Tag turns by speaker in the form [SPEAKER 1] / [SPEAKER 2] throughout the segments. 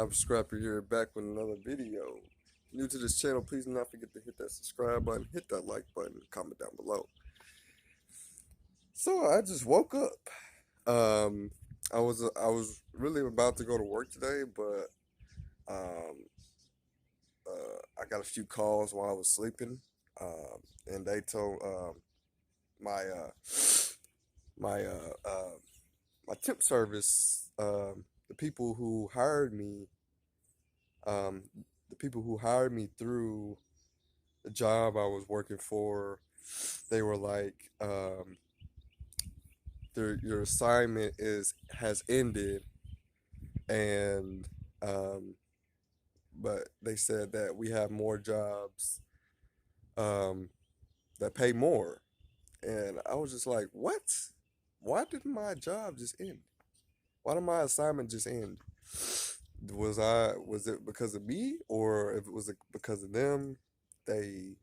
[SPEAKER 1] I'm Scrapper here, back with another video. New to this channel, please do not forget to hit that subscribe button, hit that like button, comment down below. So I just woke up. Um, I was really about to go to work today, but um, I got a few calls while I was sleeping, and they told my my my temp service, the people who hired me, um, the people who hired me through the job I was working for, they were like, your assignment has ended, and um, but they said that we have more jobs um, that pay more, and I was just like, what? Why did my job just end? Why did my assignment just end? Was it because of me, or if it was because of them? They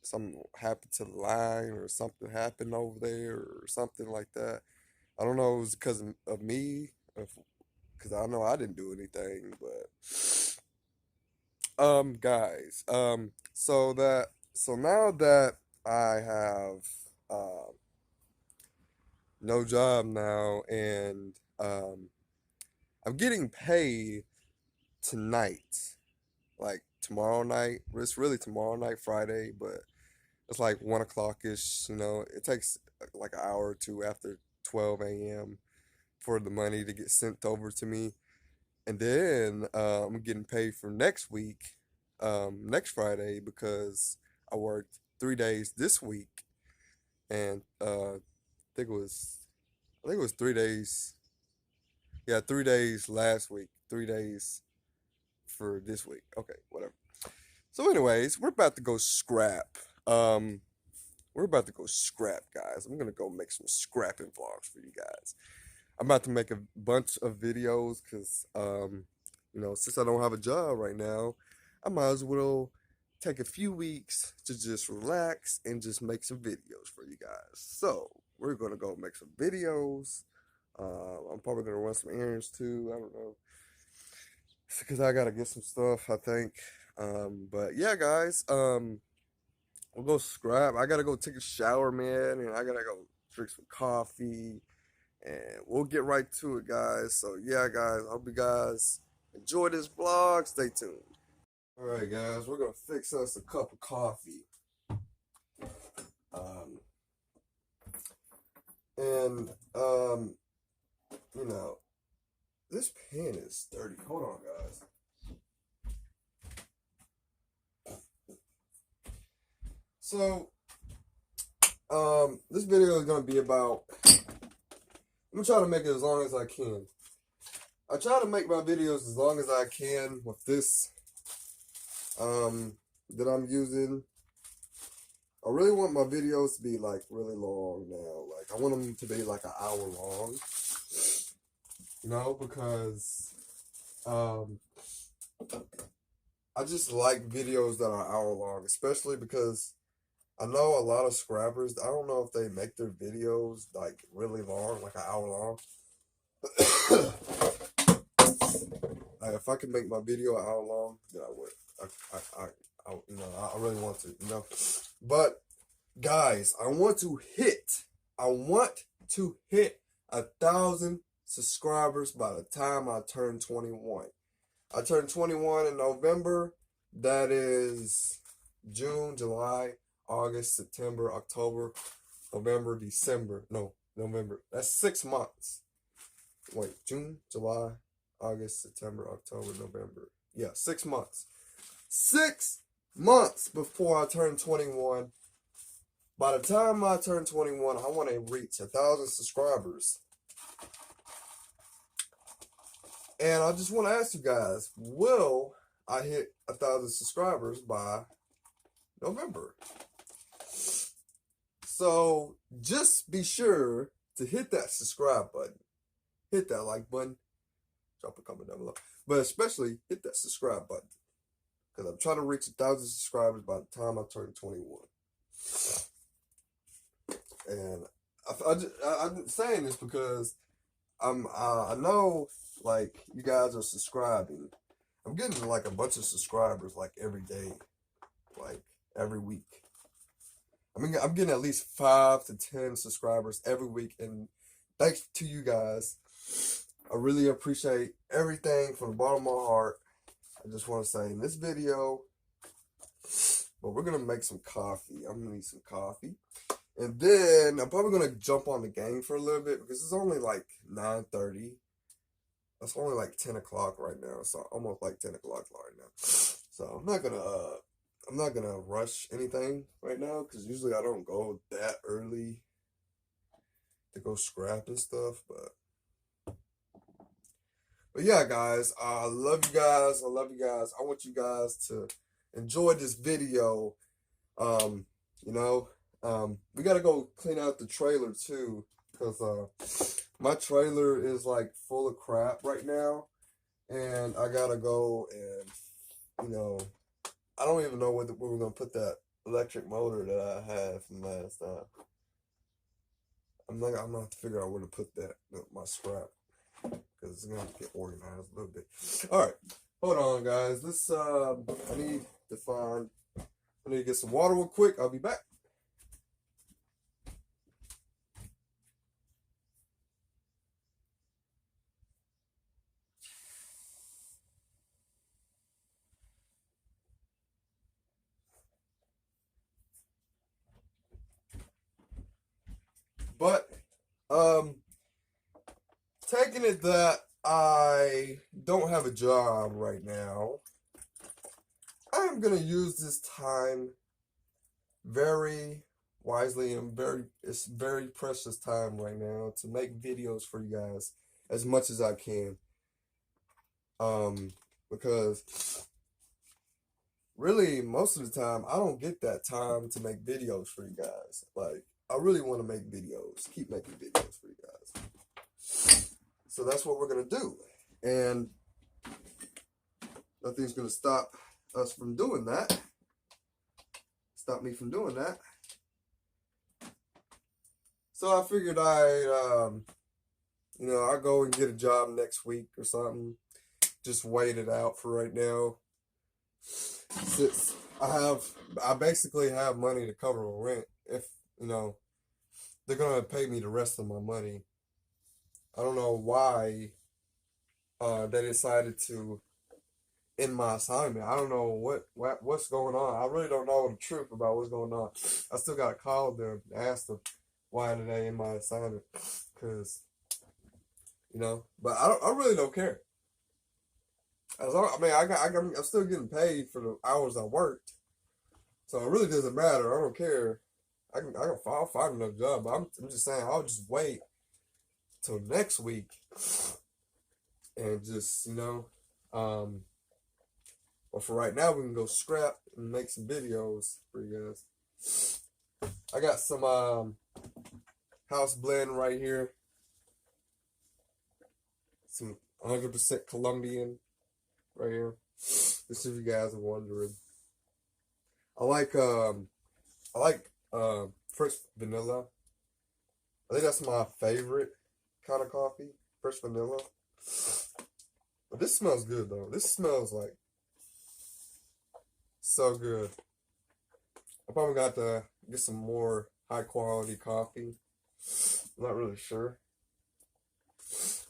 [SPEAKER 1] something happened to the line, or something happened over there, or something like that. I don't know if it was because of me, because I know I didn't do anything, but guys, so now that I have um no job now, and I'm getting paid tonight, like tomorrow night. It's really tomorrow night, Friday, but it's like 1 o'clock ish. It takes like an hour or two after 12 a.m. for the money to get sent over to me, and then I'm getting paid for next week, next Friday, because I worked 3 days this week, and think it was, I think it was 3 days. Yeah, 3 days last week, 3 days for this week. Okay, whatever. So, anyways, we're about to go scrap. Um, we're about to go scrap, guys. I'm gonna go make some scrapping vlogs for you guys. I'm about to make a bunch of videos because, since I don't have a job right now, I might as well take a few weeks to just relax and just make some videos for you guys. So we're gonna go make some videos. I'm probably gonna run some errands too. I don't know, because I gotta get some stuff, I think. But yeah, guys. We'll go scrap. I gotta go take a shower, man, and I gotta go drink some coffee, and we'll get right to it, guys. So yeah, guys, I hope you guys enjoy this vlog. Stay tuned. All right, guys, we're gonna fix us a cup of coffee. Um, and you know, this pen is dirty. Hold on, guys. So, this video is gonna be about. I'm gonna try to make it as long as I can. I try to make my videos as long as I can with this that I'm using. I really want my videos to be like really long now. Like, I want them to be like an hour long. Because I just like videos that are hour long, especially because I know a lot of scrappers, I don't know if they make their videos like really long, like an hour long. Like, if I could make my video an hour long, then I would. I really want to. But guys, I want to hit 1,000 subscribers by the time I turn 21. I turned 21 in November. That is June, July, August, September, October, November, December. No, November. That's 6 months. Wait, June, July, August, September, October, November. Yeah, 6 months. 6 months before I turn 21. By the time I turn 21, I want to reach 1,000 subscribers. And I just want to ask you guys, will I hit 1,000 subscribers by November? So just be sure to hit that subscribe button, hit that like button, drop a comment down below, but especially hit that subscribe button, because I'm trying to reach 1,000 subscribers by the time I turn 21. And I'm saying this because I know like you guys are subscribing. I'm getting like a bunch of subscribers like every day, like every week. I mean, I'm getting at least 5 to 10 subscribers every week, and thanks to you guys. I really appreciate everything from the bottom of my heart. I just want to say in this video, but we're gonna make some coffee. I'm gonna need some coffee, and then I'm probably gonna jump on the game for a little bit because it's only like 9:30. It's only like 10 o'clock right now, so almost like 10 o'clock right now. So I'm not gonna rush anything right now because usually I don't go that early to go scrap and stuff. But yeah, guys, I love you guys. I love you guys. I want you guys to enjoy this video. Um, you know, we gotta go clean out the trailer too because my trailer is like full of crap right now, and I gotta go and I don't even know where we're gonna put that electric motor that I had from last time. I'm gonna have to figure out where to put that my scrap because it's gonna have to get organized a little bit. All right, hold on, guys. I need to get some water real quick. I'll be back. But taking it that I don't have a job right now, I'm gonna use this time very wisely and it's very precious time right now to make videos for you guys as much as I can. Because really most of the time I don't get that time to make videos for you guys. Like I really want to make videos, keep making videos for you guys. So that's what we're gonna do. And nothing's gonna stop us from doing that. Stop me from doing that. So I figured I'll go and get a job next week or something. Just wait it out for right now. Since I basically have money to cover my rent. If, they're gonna pay me the rest of my money. I don't know why they decided to end my assignment. I don't know what's going on. I really don't know the truth about what's going on. I still gotta call them and ask them why did they end my assignment? Because but I really don't care. I'm still getting paid for the hours I worked, so it really doesn't matter. I don't care. I'll find another job. But I'm just saying I'll just wait till next week and just but for right now we can go scrap and make some videos for you guys. I got some house blend right here, some 100% Colombian right here. Just if you guys are wondering, I like fresh vanilla. I think that's my favorite kind of coffee, fresh vanilla. But this smells good though. This smells like so good. I probably got to get some more high quality coffee. I'm not really sure.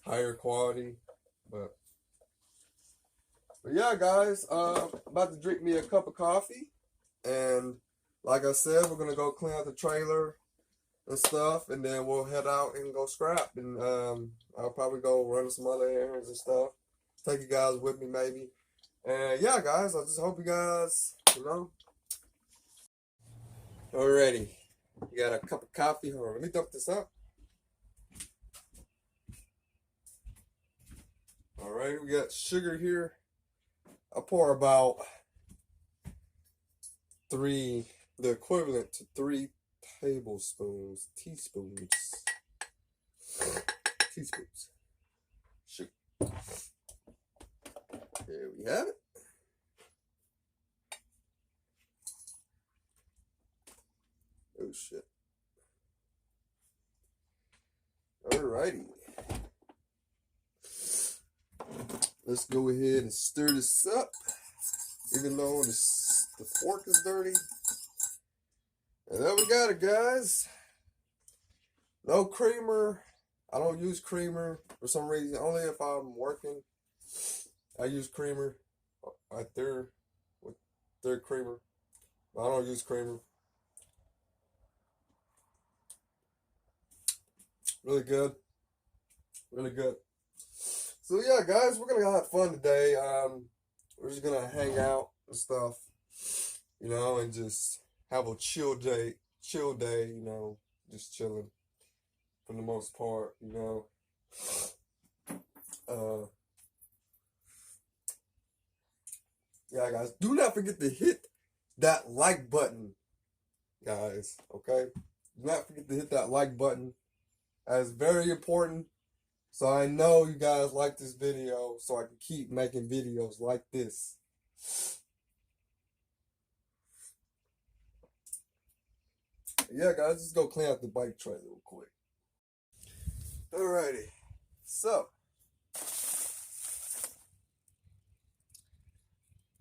[SPEAKER 1] Higher quality, but yeah, guys, about to drink me a cup of coffee, and like I said, we're gonna go clean out the trailer and stuff, and then we'll head out and go scrap, and I'll probably go run some other errands and stuff. Take you guys with me, maybe. And yeah, guys, I just hope you guys, Alrighty, you got a cup of coffee. Hold on, let me dump this up. Alright, we got sugar here. I pour about the equivalent to 3 teaspoons. Shoot. There we have it. Oh shit. Alrighty. let's go ahead and stir this up. Even though the fork is dirty. And there we got it, guys. No creamer. I don't use creamer for some reason. Only if I'm working, I use creamer right there with their creamer. I don't use creamer. Really good. Really good. So yeah, guys, we're gonna have fun today. We're just gonna hang out and stuff, you know, and just have a chill day. Chill day, you know, just chilling for the most part, you know. Yeah, guys, do not forget to hit that like button, guys. Okay, do not forget to hit that like button. That is very important. So I know you guys like this video, so I can keep making videos like this. Yeah, guys, let's go clean out the bike tray real quick. Alrighty, so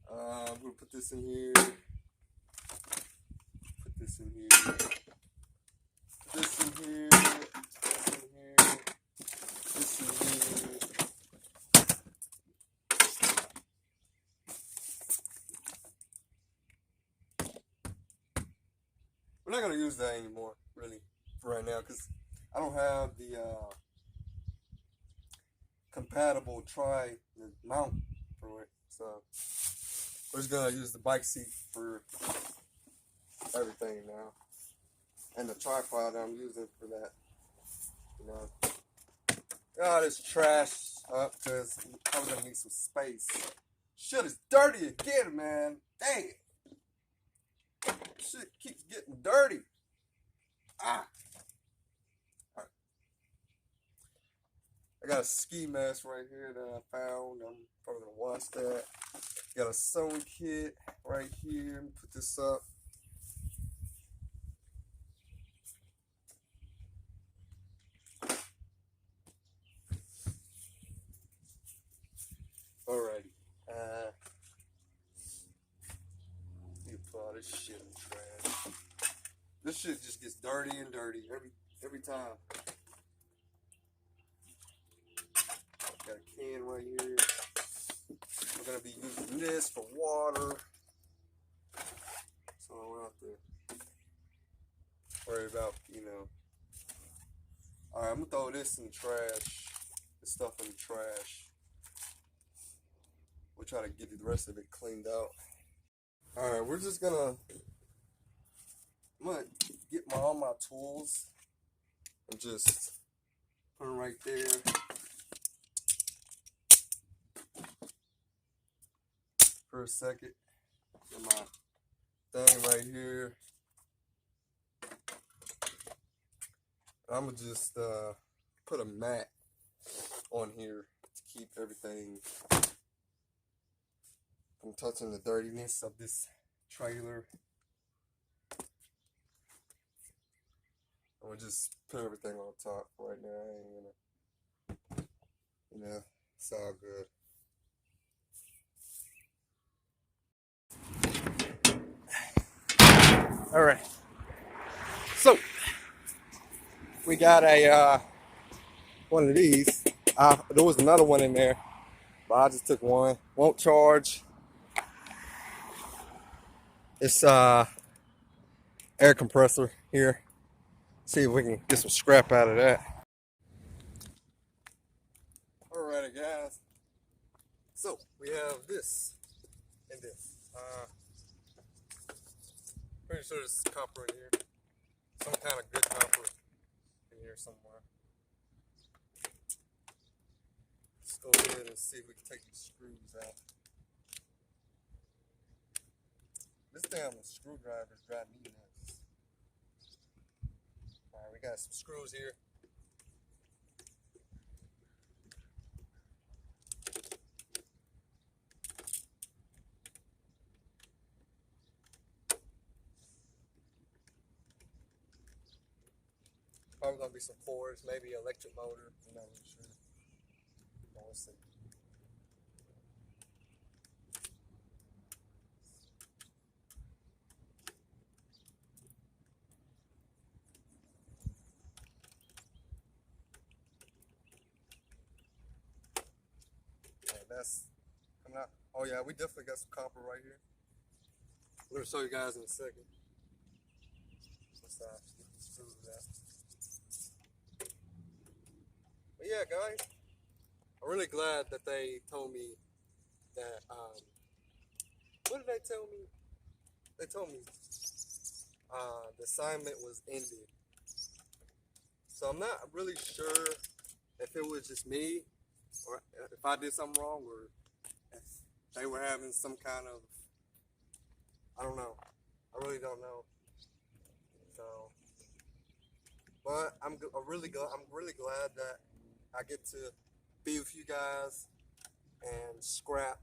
[SPEAKER 1] I'm gonna put this in here. Put this in here. Put this in here. This in here. This in here. We're not gonna use that anymore, really, for right now, because I don't have the compatible mount for it. So we're just gonna use the bike seat for everything now, and the tripod I'm using for that. You know, got this trash up because I was gonna need some space. Shit is dirty again, man. Dang. Shit keeps getting dirty. Ah. Right. I got a ski mask right here that I found. I'm probably gonna wash that. Got a sewing kit right here. Let me put this up. Alrighty. You put all this shit in the trash. This shit just gets dirty and dirty every time. Got a can right here. We're gonna be using this for water, so I don't have to worry about, you know. All right, I'm gonna throw this in the trash. This stuff in the trash. We'll try to get the rest of it cleaned out. All right, I'm gonna get all my tools and just put them right there. For a second. Get my thing right here. I'm gonna just put a mat on here to keep everything from touching the dirtiness of this trailer. I'm gonna just put everything on top right now. I ain't gonna, you know, it's all good. All right. So we got a one of these. There was another one in there, but I just took one. Won't charge. It's air compressor here. See if we can get some scrap out of that. Alrighty, guys. So we have this and this. Pretty sure there's copper in here. Some kind of good copper in here somewhere. Let's go ahead and see if we can take these screws out. This damn screwdriver is driving me nuts. Alright, we got some screws here. Probably gonna be some cords, maybe electric motor. I'm not really sure. Let's see. that's coming out. Oh yeah, we definitely got some copper right here. I'm gonna show you guys in a second. Let's get these screws out. But yeah, guys, I'm really glad that they told me that. What did they tell me? They told me the assignment was ended. So I'm not really sure if it was just me, or if I did something wrong, or if they were having some kind of, I don't know. I really don't know. So, but I'm really glad that I get to be with you guys and scrap.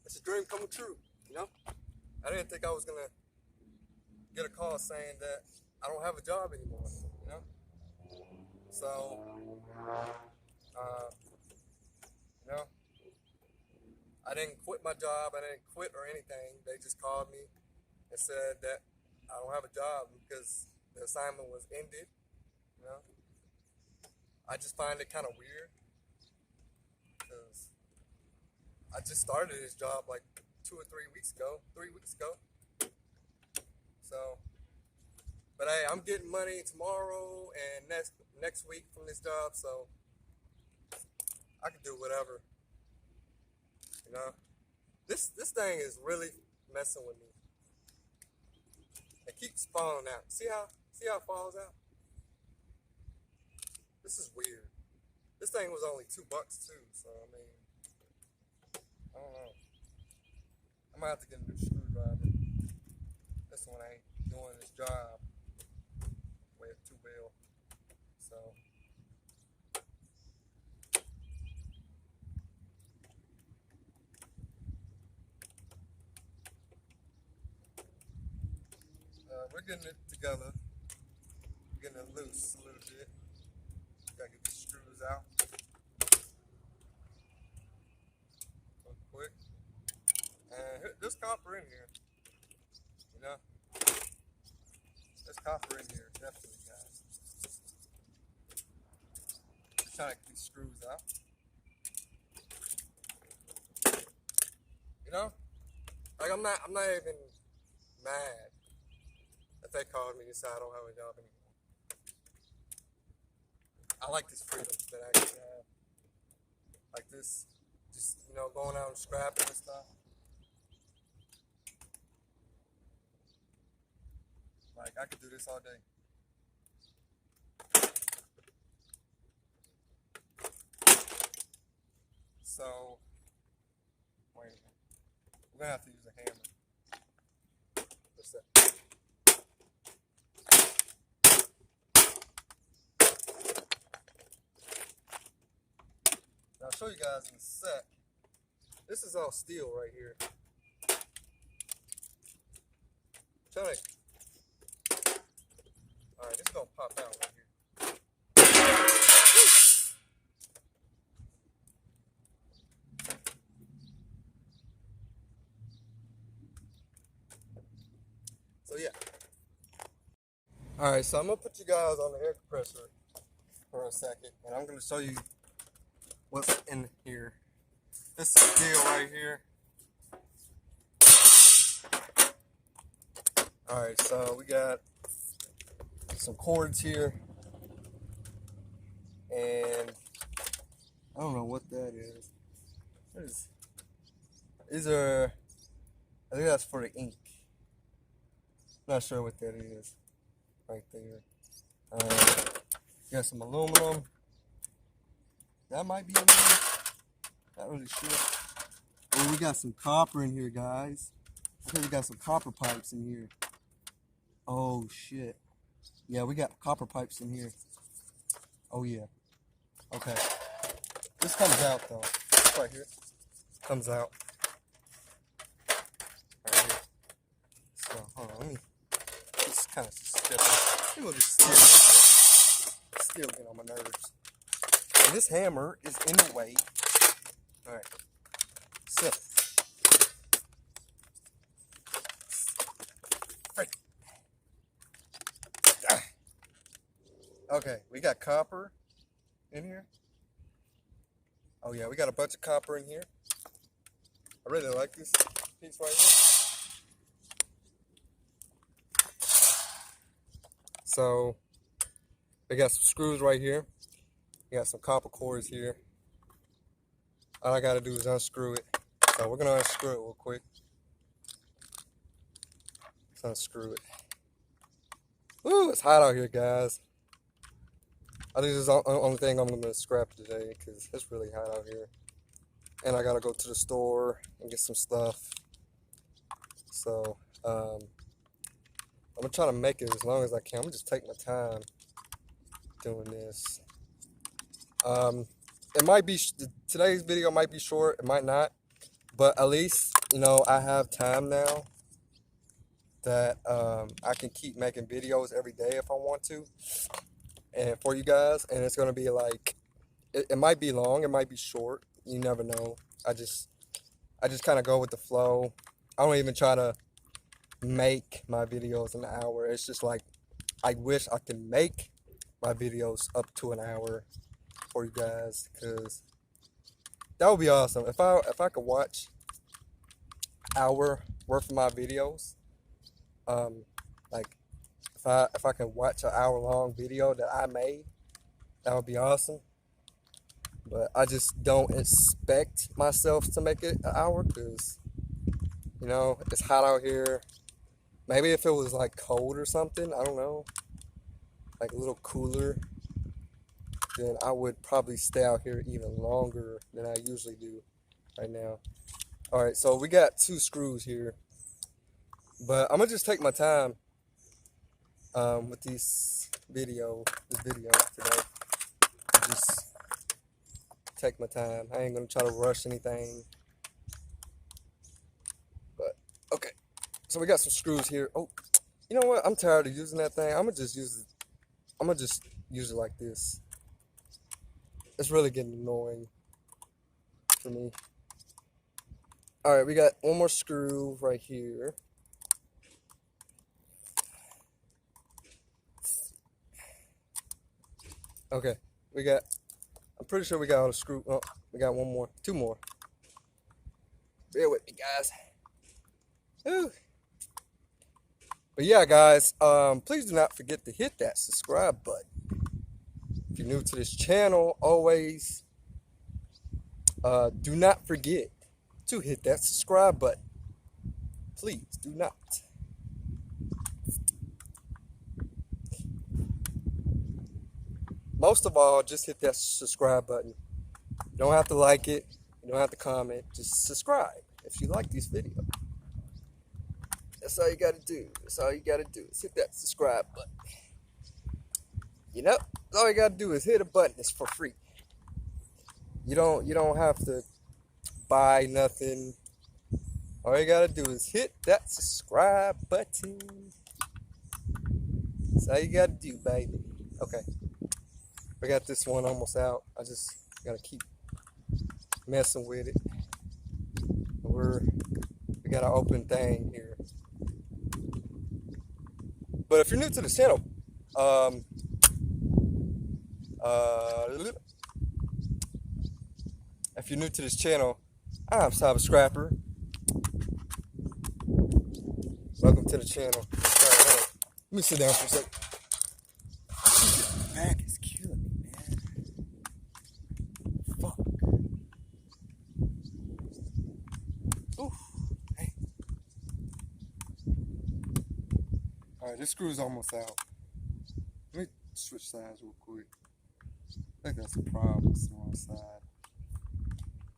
[SPEAKER 1] It's a dream coming true, you know? I didn't think I was gonna get a call saying that I don't have a job anymore, you know? So, you know, I didn't quit my job, I didn't quit or anything. They just called me and said that I don't have a job because the assignment was ended, you know? I just find it kind of weird because I just started this job like 2 or 3 weeks ago, 3 weeks ago. So, but hey, I'm getting money tomorrow and next week from this job, so I can do whatever. You know, this thing is really messing with me. It keeps falling out. See how it falls out? This is weird. This thing was only $2 too, so I mean, I don't know. I might have to get a new screwdriver. This one ain't doing its job way too well. So we're getting it together. We're getting it loose a little bit. Gotta get the screws out real quick. And there's copper in here. You know? There's copper in here, definitely, guys. Just trying to get these screws out. You know? Like I'm not even mad that they called me and said I don't have a job anymore. I like this freedom that I actually have. Like this, just, you know, going out and scrapping and stuff. Like, I could do this all day. So, wait a minute. We're gonna have to use a hammer. What's that? Now, I'll show you guys in a sec. This is all steel right here. Try to. Alright, this is gonna pop out right here. So yeah. Alright, so I'm gonna put you guys on the air compressor for a second, and I'm gonna show you what's in here. This is steel right here. Alright, so we got some cords here, and I don't know what that is. These are, I think that's for the ink. Not sure what that is right there. Got some aluminum. That might be in there. Not really sure. Oh, we got some copper in here, guys. I think we got some copper pipes in here. Oh shit. Yeah, we got copper pipes in here. Oh yeah. Okay. This comes out though. This right here comes out. Right here. So hold on, let me just kind of step in. Maybe we'll just still get on my nerves. And this hammer is in the way. Alright. Sit. Okay, we got copper in here. Oh yeah, we got a bunch of copper in here. I really like this piece right here. So we got some screws right here. We got some copper cores here. All I gotta do is unscrew it. So we're gonna unscrew it real quick. Let's unscrew it. Woo, it's hot out here, guys. I think this is the only thing I'm gonna scrap today because it's really hot out here. And I gotta go to the store and get some stuff. So I'm gonna try to make it as long as I can. I'm gonna just take my time doing this. It might be today's video might be short, it might not, but at least I have time now that I can keep making videos every day if I want to, and for you guys. And it's gonna be like it might be long, it might be short. You never know. I just kind of go with the flow. I don't even try to make my videos an hour. It's just like I wish I could make my videos up to an hour for you guys, because that would be awesome. If I could watch an hour worth of my videos, like if I can watch an hour-long video that I made, that would be awesome. But I just don't expect myself to make it an hour because it's hot out here. Maybe if it was like cold or something, I don't know, like a little cooler, then I would probably stay out here even longer than I usually do right now. All right, so we got 2 screws here, but I'm gonna just take my time with this video today. Just take my time. I ain't gonna try to rush anything. But okay, so we got some screws here. Oh, you know what? I'm tired of using that thing. I'm gonna just use it like this. It's really getting annoying for me. All right, we got one more screw right here. Okay, I'm pretty sure we got all the screw. Oh, we got 2 more. Bear with me, guys. Whew. But yeah, guys, please do not forget to hit that subscribe button. If you're new to this channel, always do not forget to hit that subscribe button. Please do not. Most of all, just hit that subscribe button. You don't have to like it. You don't have to comment. Just subscribe if you like these videos. That's all you got to do. That's all you got to do is hit that subscribe button. All you got to do is hit a button. It's for free. You don't have to buy nothing. All you got to do is hit that subscribe button. That's all you got to do, baby. Okay. I got this one almost out. I just got to keep messing with it. We got an open thing here. But if you're new to the channel, if you're new to this channel, I'm Cyber Scrapper. Welcome to the channel. Right, let me sit down for a second. My back is killing me, man. Fuck. Oof. Hey. Alright, this screw's almost out. Let me switch sides real quick. I think that's a problem. It's the wrong side.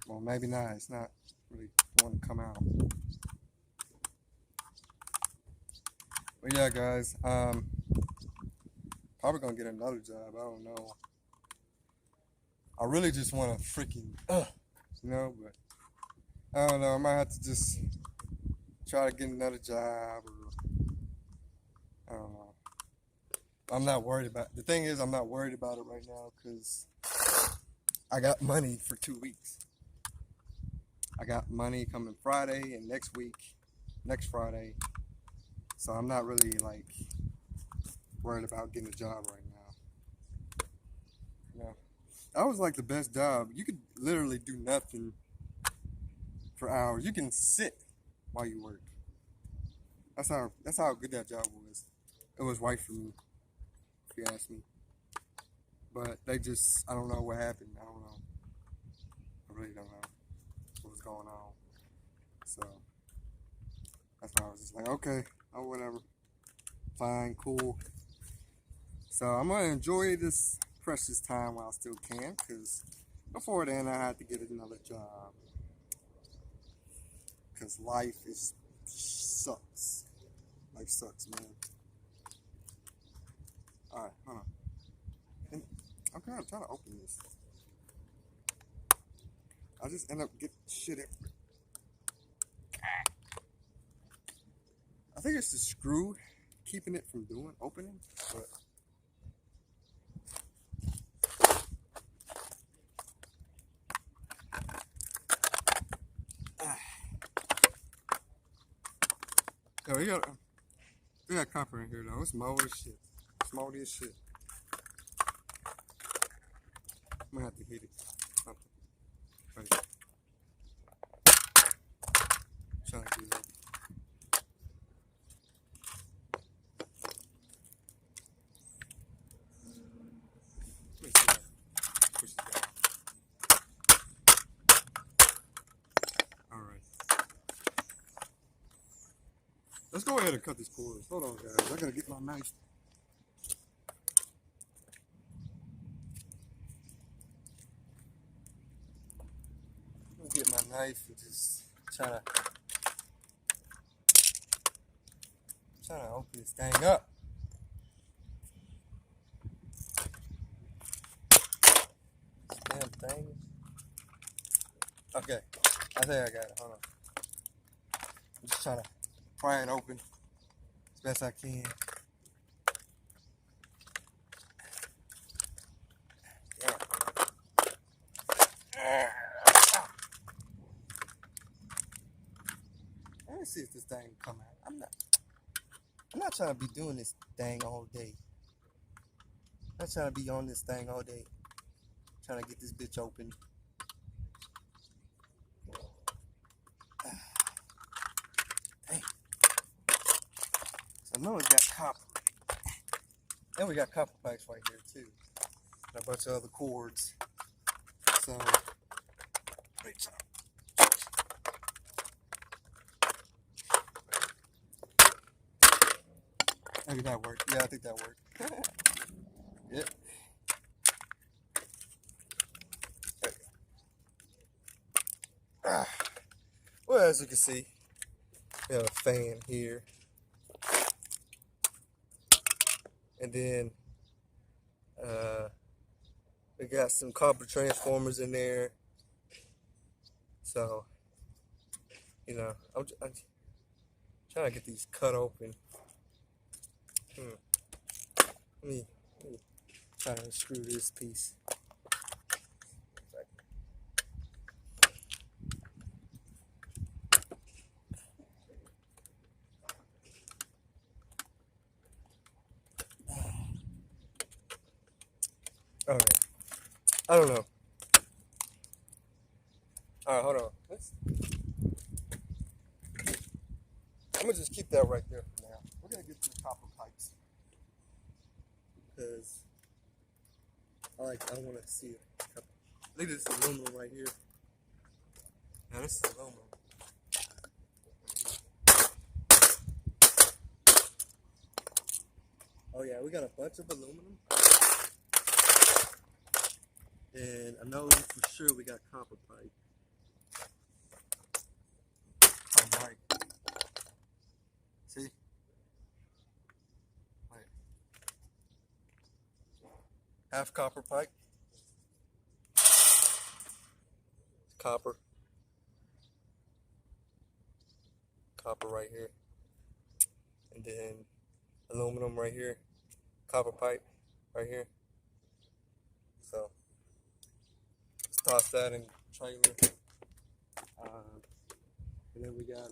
[SPEAKER 1] Well, maybe not. It's not really wanting to come out. But yeah, guys, probably gonna get another job. I don't know. I really just want to freaking, but I don't know. I might have to just try to get another job, or I don't know. I'm not worried about. The thing is, I'm not worried about it right now because I got money for 2 weeks. I got money coming Friday and next Friday. So I'm not really like worried about getting a job right now. That was like the best job. You could literally do nothing for hours. You can sit while you work. That's how good that job was. It was right for me, if you ask me. But they just, I don't know what happened. I don't know. I really don't know what was going on. So that's why I was just like, okay, oh whatever, fine, cool. So I'm gonna enjoy this precious time while I still can, because before then I had to get another job. Because life is sucks. Life sucks, man. All right, hold on. And, okay, I'm trying to open this. I just end up getting shit in. I think it's the screw keeping it from opening, but oh, we got copper in here though. It's moldy as shit. It's moldy as shit. I'm gonna have to hit it. Oh, right. Trying to get it. Let me see that. Push it down. Alright. Let's go ahead and cut these cords. Hold on, guys. I gotta get my knife. I'm gonna get my knife and just trying to open this thing up. This damn thing. Okay. I think I got it. Hold on. I'm just trying to pry it open as best I can. Let me see if this thing will come out. I'm not trying to be doing this thing all day. I'm not trying to be on this thing all day. I'm trying to get this bitch open. Dang. So I know it's got copper. And we got copper pipes right here too. And a bunch of other cords. So maybe that worked. Yeah, I think that worked. Yep. Well, as you can see, we have a fan here. And then we got some copper transformers in there. So, you know, I'm trying to get these cut open. Let me try to unscrew this piece. Alright. I don't know. Alright, hold on. I'm gonna just keep that right there for now. We're gonna get to the copper pipes. Because I want to see it. Look at this aluminum right here. Now this is aluminum. Oh yeah, we got a bunch of aluminum. And I know for sure we got copper pipe. Oh, right. See? Right. Half copper pipe. Copper. Copper right here. And then aluminum right here. Copper pipe right here. So let's toss that in the trailer. And then we got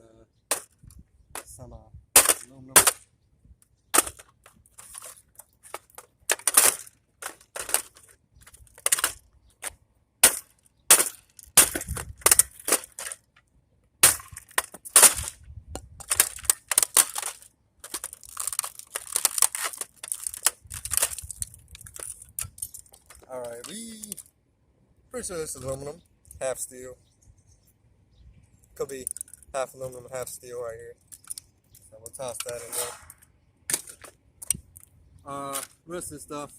[SPEAKER 1] some aluminum. Alright, pretty sure this is aluminum, half steel. Could be half aluminum, half steel right here. So we'll toss that in there. Rest of this stuff,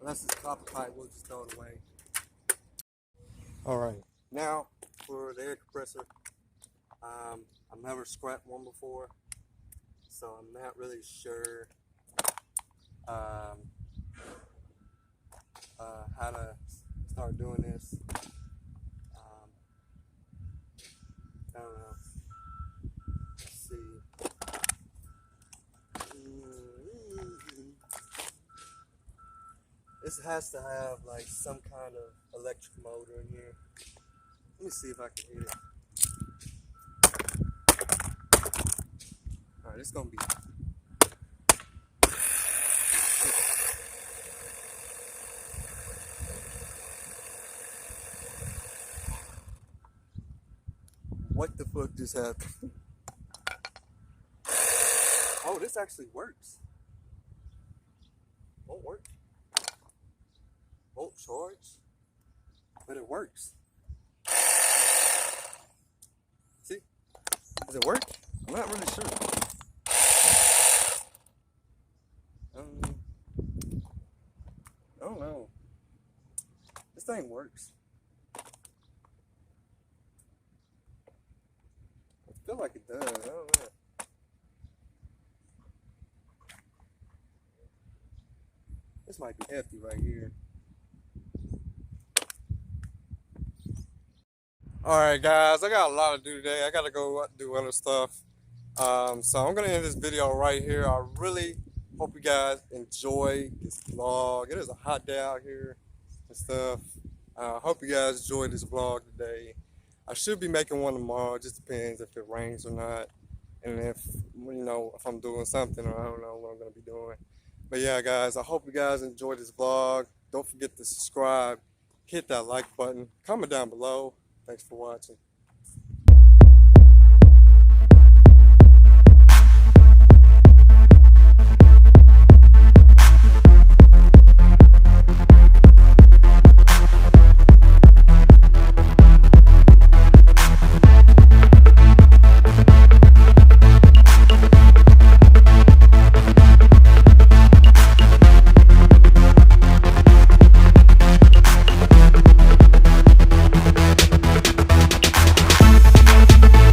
[SPEAKER 1] unless it's copper pipe, we'll just throw it away. Alright, now for the air compressor. I've never scrapped one before, so I'm not really sure how to start doing this. I don't know. Let's see. This has to have like some kind of electric motor in here. Let me see if I can hit it. Alright, it's gonna be. What the fuck just happened? Oh, this actually works. Won't work. Won't charge. But it works. See? Does it work? I'm not really sure. I don't know. This thing works. I feel like it does. I don't know. This might be hefty right here. Alright guys, I got a lot to do today. I gotta go do other stuff. So I'm gonna end this video right here. I really hope you guys enjoy this vlog. It is a hot day out here and stuff. I hope you guys enjoyed this vlog today. I should be making one tomorrow. It just depends if it rains or not. And if, you know, if I'm doing something or I don't know what I'm gonna be doing. But yeah guys, I hope you guys enjoyed this vlog. Don't forget to subscribe, hit that like button, comment down below. Thanks for watching.